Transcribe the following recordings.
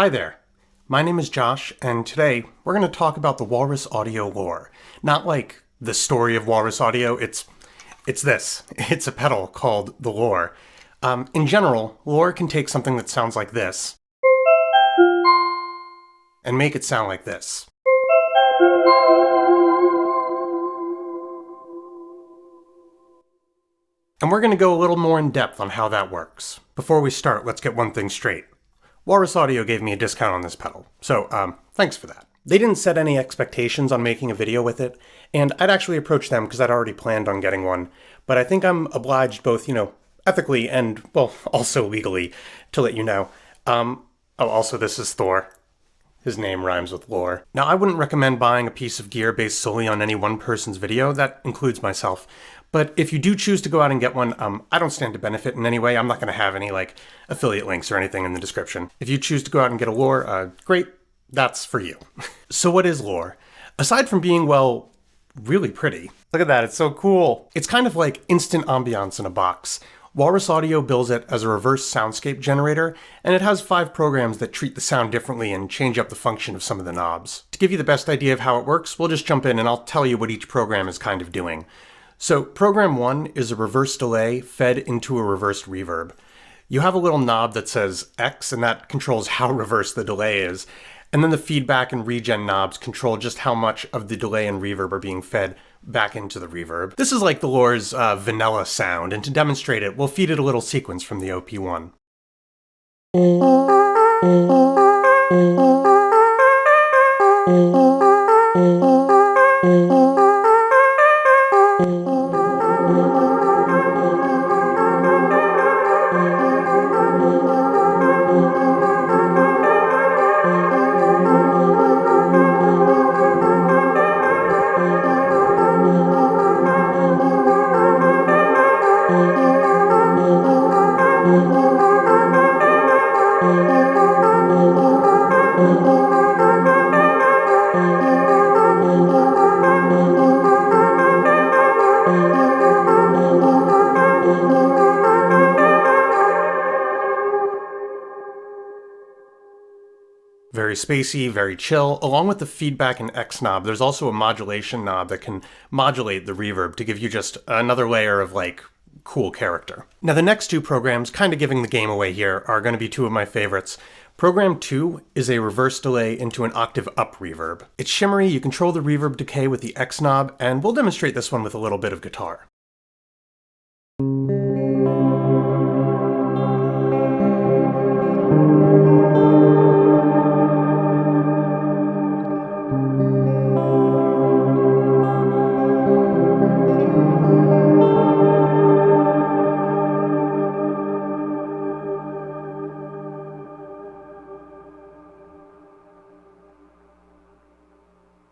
Hi there, my name is Josh, and today we're going to talk about the Walrus audio lore. Not like the story of Walrus audio, it's this. It's a pedal called the lore. In general, lore can take something that sounds like this and make it sound like this. And we're going to go a little more in depth on how that works. Before we start, let's get one thing straight. Walrus Audio gave me a discount on this pedal, so thanks for that. They didn't set any expectations on making a video with it, and I'd actually approached them because I'd already planned on getting one, but I think I'm obliged both, ethically and, well, also legally to let you know. Also this is Thor. His name rhymes with lore. Now, I wouldn't recommend buying a piece of gear based solely on any one person's video. That includes myself. But if you do choose to go out and get one, I don't stand to benefit in any way. I'm not going to have any, affiliate links or anything in the description. If you choose to go out and get a lore, great. That's for you. So what is lore? Aside from being, well, really pretty. Look at that. It's so cool. It's kind of like instant ambiance in a box. Walrus Audio bills it as a reverse soundscape generator, and it has 5 programs that treat the sound differently and change up the function of some of the knobs. To give you the best idea of how it works, we'll just jump in and I'll tell you what each program is kind of doing. So program 1 is a reverse delay fed into a reversed reverb. You have a little knob that says X, and that controls how reversed the delay is. And then the feedback and regen knobs control just how much of the delay and reverb are being fed back into the reverb. This is like the lore's vanilla sound, and to demonstrate it, we'll feed it a little sequence from the OP1. Very spacey, very chill. Along with the feedback and X knob, there's also a modulation knob that can modulate the reverb to give you just another layer of, cool character. Now, the next 2 programs, kind of giving the game away here, are going to be 2 of my favorites. Program 2 is a reverse delay into an octave up reverb. It's shimmery, you control the reverb decay with the X knob, and we'll demonstrate this one with a little bit of guitar.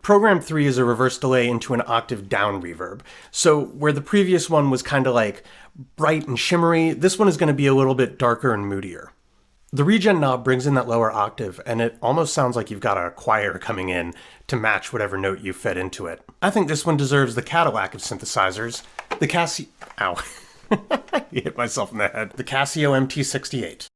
Program 3 is a reverse delay into an octave down reverb. So where the previous one was kind of bright and shimmery, this one is going to be a little bit darker and moodier. The regen knob brings in that lower octave, and it almost sounds like you've got a choir coming in to match whatever note you fed into it. I think this one deserves the Cadillac of synthesizers, the Casio... Ow. I hit myself in the head. The Casio MT68.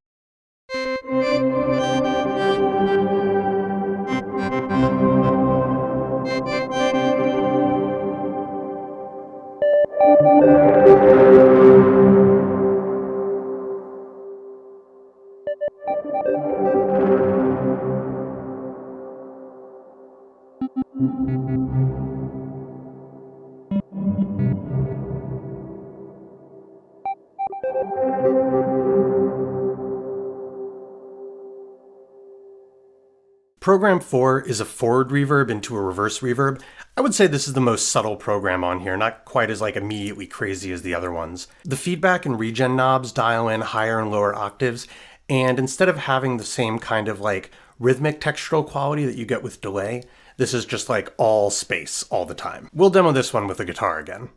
Program 4 is a forward reverb into a reverse reverb. I would say this is the most subtle program on here, not quite as immediately crazy as the other ones. The feedback and regen knobs dial in higher and lower octaves, and instead of having the same kind of rhythmic textural quality that you get with delay, this is just all space all the time. We'll demo this one with the guitar again.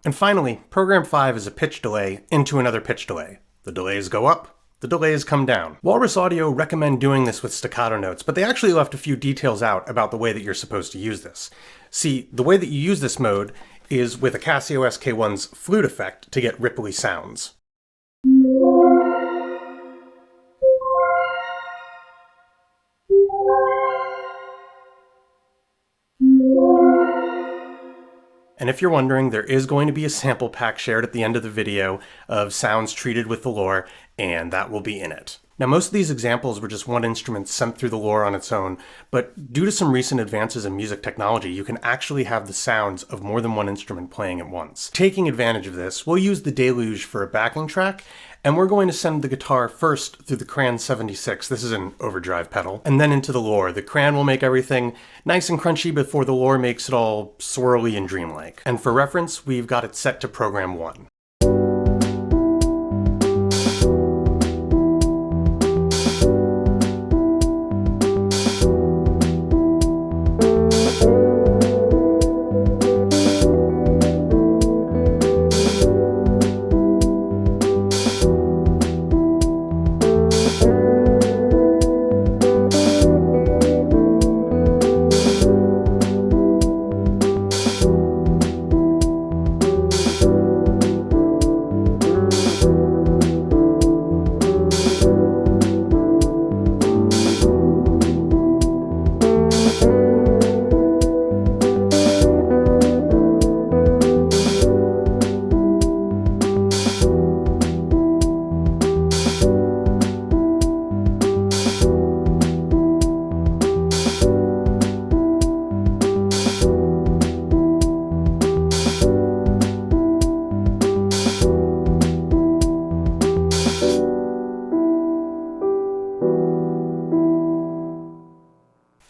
And finally, program 5 is a pitch delay into another pitch delay. The delays go up, the delays come down. Walrus Audio recommend doing this with staccato notes, but they actually left a few details out about the way that you're supposed to use this. See, the way that you use this mode is with a Casio SK1's flute effect to get ripply sounds. And if you're wondering, there is going to be a sample pack shared at the end of the video of sounds treated with the lure, and that will be in it. Now, most of these examples were just one instrument sent through the lure on its own, but due to some recent advances in music technology, you can actually have the sounds of more than one instrument playing at once. Taking advantage of this, we'll use the Deluge for a backing track, and we're going to send the guitar first through the Cran 76, this is an overdrive pedal, and then into the lure. The Cran will make everything nice and crunchy before the lure makes it all swirly and dreamlike. And for reference, we've got it set to program 1.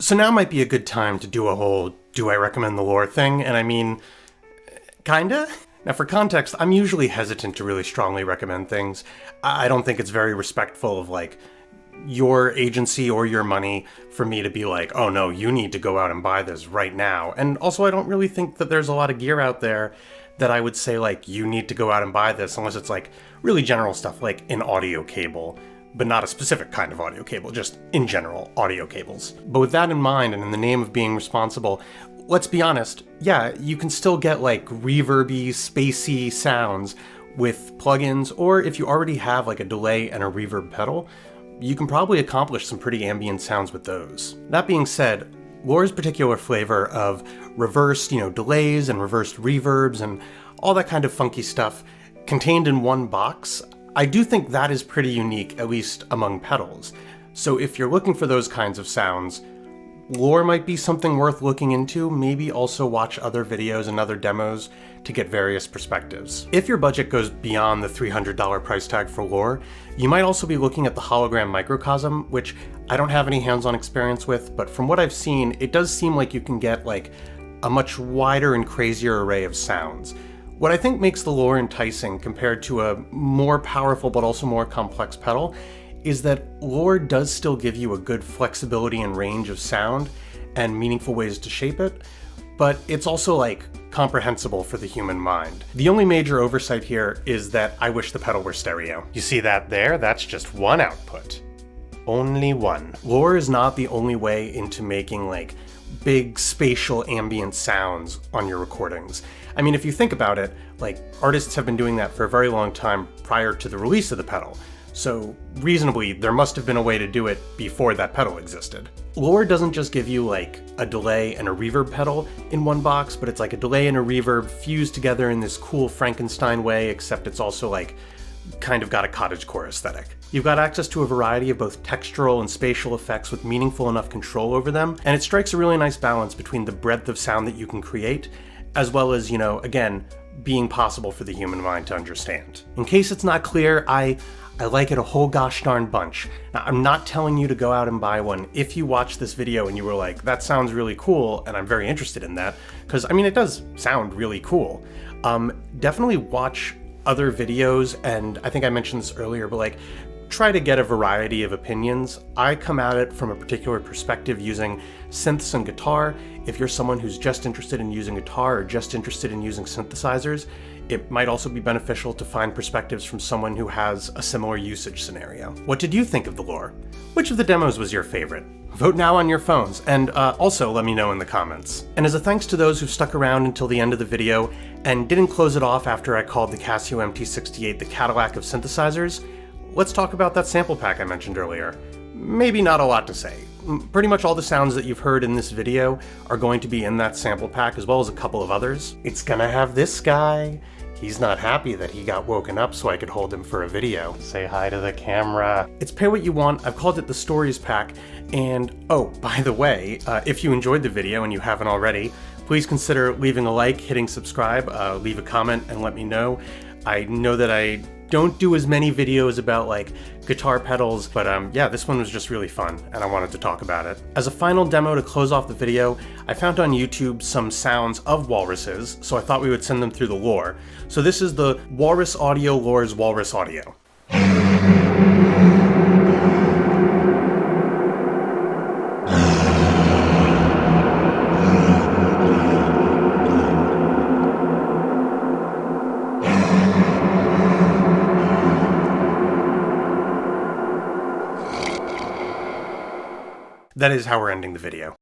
So now might be a good time to do a whole do I recommend the lure thing, and I mean, kinda? Now for context, I'm usually hesitant to really strongly recommend things. I don't think it's very respectful of like your agency or your money for me to be like, oh no, you need to go out and buy this right now. And also I don't really think that there's a lot of gear out there that I would say like, you need to go out and buy this unless it's like really general stuff like an audio cable. But not a specific kind of audio cable, just in general, audio cables. But with that in mind, and in the name of being responsible, let's be honest, yeah, you can still get like reverby, spacey sounds with plugins, or if you already have like a delay and a reverb pedal, you can probably accomplish some pretty ambient sounds with those. That being said, Lure's particular flavor of reversed, delays and reversed reverbs and all that kind of funky stuff contained in one box, I do think that is pretty unique, at least among pedals. So if you're looking for those kinds of sounds, Lure might be something worth looking into. Maybe also watch other videos and other demos to get various perspectives. If your budget goes beyond the $300 price tag for Lure, you might also be looking at the hologram microcosm, which I don't have any hands-on experience with, but from what I've seen, it does seem like you can get like a much wider and crazier array of sounds. What I think makes the Lure enticing compared to a more powerful but also more complex pedal is that Lure does still give you a good flexibility and range of sound and meaningful ways to shape it, but it's also like comprehensible for the human mind. The only major oversight here is that I wish the pedal were stereo. You see that there? That's just one output. Only one. Lure is not the only way into making like big spatial ambient sounds on your recordings. I mean, if you think about it, like artists have been doing that for a very long time prior to the release of the pedal. So reasonably, there must have been a way to do it before that pedal existed. Lure doesn't just give you like a delay and a reverb pedal in one box, but it's like a delay and a reverb fused together in this cool Frankenstein way, except it's also like kind of got a cottagecore aesthetic. You've got access to a variety of both textural and spatial effects with meaningful enough control over them, and it strikes a really nice balance between the breadth of sound that you can create, as well as, again, being possible for the human mind to understand. In case it's not clear, I like it a whole gosh darn bunch. Now, I'm not telling you to go out and buy one. If you watch this video and you were like, that sounds really cool, and I'm very interested in that, because, I mean, it does sound really cool. Definitely watch other videos, and I think I mentioned this earlier, but like, try to get a variety of opinions. I come at it from a particular perspective using synths and guitar. If you're someone who's just interested in using guitar or just interested in using synthesizers, it might also be beneficial to find perspectives from someone who has a similar usage scenario. What did you think of the lore? Which of the demos was your favorite? Vote now on your phones, and also let me know in the comments. And as a thanks to those who've stuck around until the end of the video and didn't close it off after I called the Casio MT68 the Cadillac of synthesizers, let's talk about that sample pack I mentioned earlier. Maybe not a lot to say. Pretty much all the sounds that you've heard in this video are going to be in that sample pack, as well as a couple of others. It's gonna have this guy. He's not happy that he got woken up so I could hold him for a video. Say hi to the camera. It's Pay What You Want. I've called it the Stories Pack. And oh, by the way, if you enjoyed the video and you haven't already, please consider leaving a like, hitting subscribe, leave a comment, and let me know. I know that I don't do as many videos about like guitar pedals, but yeah, this one was just really fun and I wanted to talk about it. As a final demo to close off the video, I found on YouTube some sounds of walruses, so I thought we would send them through the lore. So this is the Walrus Audio Lore's Walrus Audio. That is how we're ending the video.